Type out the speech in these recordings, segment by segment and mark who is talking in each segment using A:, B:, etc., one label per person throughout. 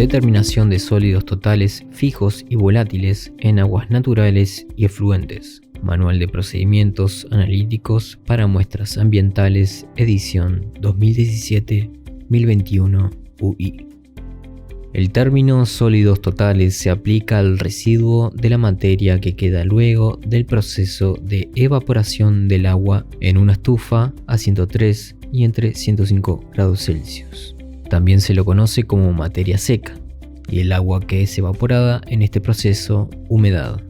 A: Determinación de sólidos totales, fijos y volátiles en aguas naturales y efluentes. Manual de Procedimientos Analíticos para Muestras Ambientales, edición 2017-1021 UI. El término sólidos totales se aplica al residuo de la materia que queda luego del proceso de evaporación del agua en una estufa a 103 y entre 105 grados Celsius. También se lo conoce como materia seca, y el agua que es evaporada en este proceso, humedad.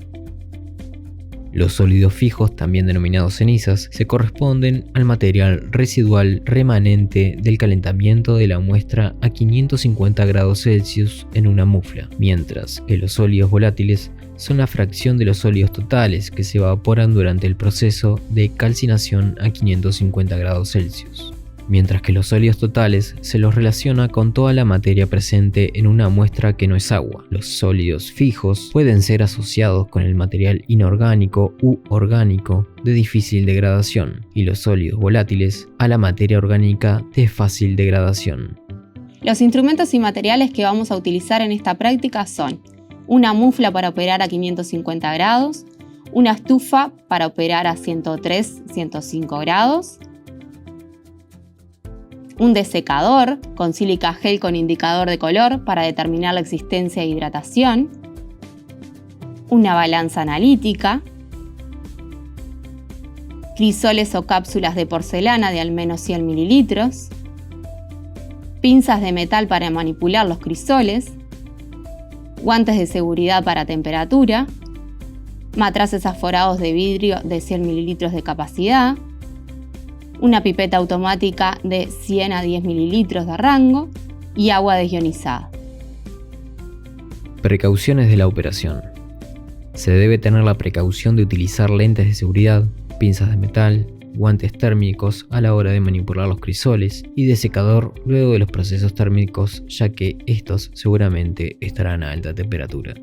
A: Los sólidos fijos, también denominados cenizas, se corresponden al material residual remanente del calentamiento de la muestra a 550 grados Celsius en una mufla, mientras que los sólidos volátiles son la fracción de los sólidos totales que se evaporan durante el proceso de calcinación a 550 grados Celsius. Mientras que los sólidos totales se los relaciona con toda la materia presente en una muestra que no es agua. Los sólidos fijos pueden ser asociados con el material inorgánico u orgánico de difícil degradación, y los sólidos volátiles a la materia orgánica de fácil degradación.
B: Los instrumentos y materiales que vamos a utilizar en esta práctica son una mufla para operar a 550 grados, una estufa para operar a 103-105 grados, un desecador con sílica gel con indicador de color para determinar la existencia de hidratación, una balanza analítica, crisoles o cápsulas de porcelana de al menos 100 mililitros, pinzas de metal para manipular los crisoles, guantes de seguridad para temperatura, matraces aforados de vidrio de 100 mililitros de capacidad, una pipeta automática de 100 a 10 mililitros de rango y agua desionizada.
A: Precauciones de la operación. Se debe tener la precaución de utilizar lentes de seguridad, pinzas de metal, guantes térmicos a la hora de manipular los crisoles y desecador luego de los procesos térmicos, ya que estos seguramente estarán a alta temperatura.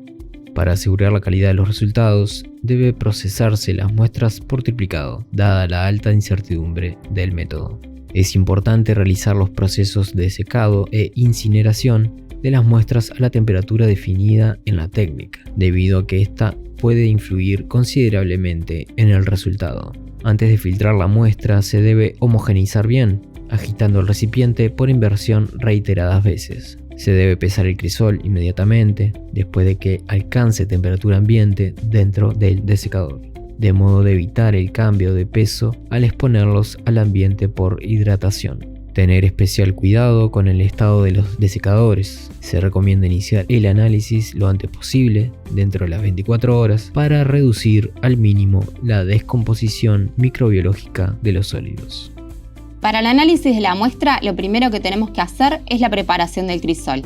A: Para asegurar la calidad de los resultados, debe procesarse las muestras por triplicado, dada la alta incertidumbre del método. Es importante realizar los procesos de secado e incineración de las muestras a la temperatura definida en la técnica, debido a que esta puede influir considerablemente en el resultado. Antes de filtrar la muestra se debe homogeneizar bien, agitando el recipiente por inversión reiteradas veces. Se debe pesar el crisol inmediatamente después de que alcance temperatura ambiente dentro del desecador, de modo de evitar el cambio de peso al exponerlos al ambiente por hidratación. Tener especial cuidado con el estado de los desecadores. Se recomienda iniciar el análisis lo antes posible, dentro de las 24 horas, para reducir al mínimo la descomposición microbiológica de los sólidos.
B: Para el análisis de la muestra, lo primero que tenemos que hacer es la preparación del crisol.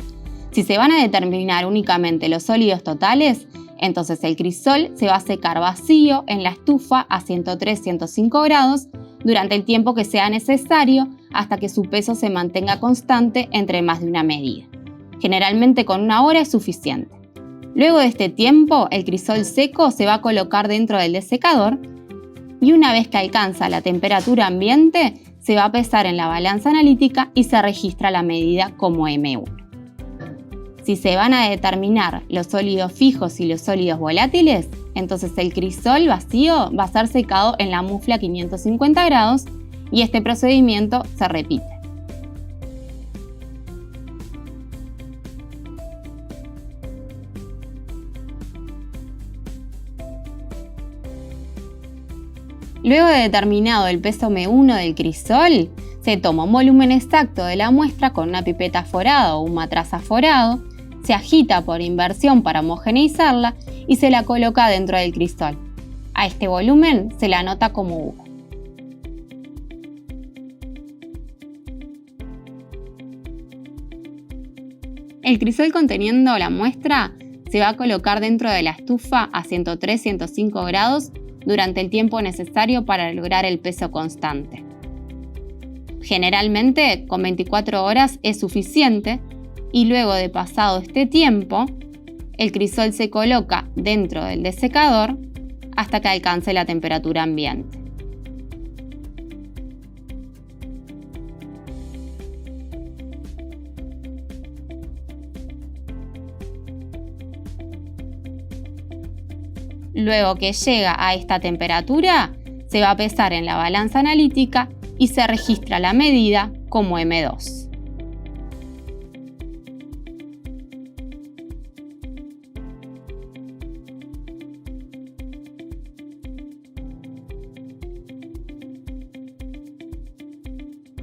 B: Si se van a determinar únicamente los sólidos totales, entonces el crisol se va a secar vacío en la estufa a 103-105 grados durante el tiempo que sea necesario hasta que su peso se mantenga constante entre más de una medida. Generalmente con 1 hora es suficiente. Luego de este tiempo, el crisol seco se va a colocar dentro del desecador y una vez que alcanza la temperatura ambiente, se va a pesar en la balanza analítica y se registra la medida como M1. Si se van a determinar los sólidos fijos y los sólidos volátiles, entonces el crisol vacío va a ser secado en la mufla a 550 grados y este procedimiento se repite. Luego de determinado el peso M1 del crisol, se toma un volumen exacto de la muestra con una pipeta aforada o un matraz aforado, se agita por inversión para homogeneizarla y se la coloca dentro del crisol. A este volumen se le anota como V. El crisol conteniendo la muestra se va a colocar dentro de la estufa a 103-105 grados durante el tiempo necesario para lograr el peso constante. Generalmente, con 24 horas es suficiente y luego de pasado este tiempo, el crisol se coloca dentro del desecador hasta que alcance la temperatura ambiente. Luego que llega a esta temperatura, se va a pesar en la balanza analítica y se registra la medida como M2.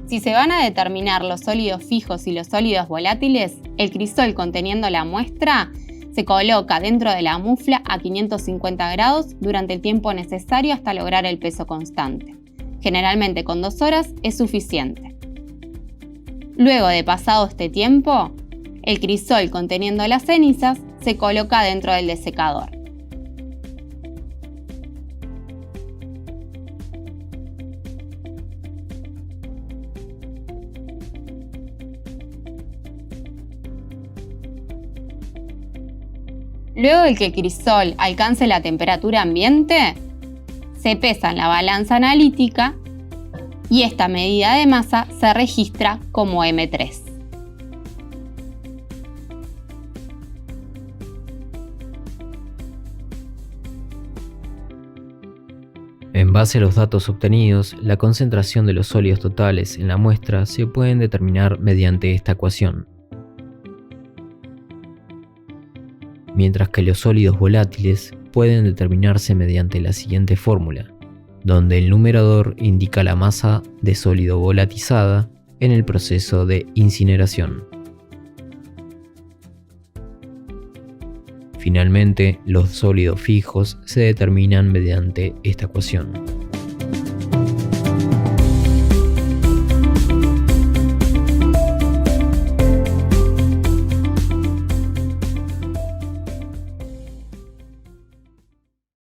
B: Si se van a determinar los sólidos fijos y los sólidos volátiles, el crisol conteniendo la muestra se coloca dentro de la mufla a 550 grados durante el tiempo necesario hasta lograr el peso constante. Generalmente con 2 horas es suficiente. Luego de pasado este tiempo, el crisol conteniendo las cenizas se coloca dentro del desecador. Luego de que el crisol alcance la temperatura ambiente, se pesa en la balanza analítica y esta medida de masa se registra como M3.
A: En base a los datos obtenidos, la concentración de los sólidos totales en la muestra se pueden determinar mediante esta ecuación. Mientras que los sólidos volátiles pueden determinarse mediante la siguiente fórmula, donde el numerador indica la masa de sólido volatizada en el proceso de incineración. Finalmente, los sólidos fijos se determinan mediante esta ecuación.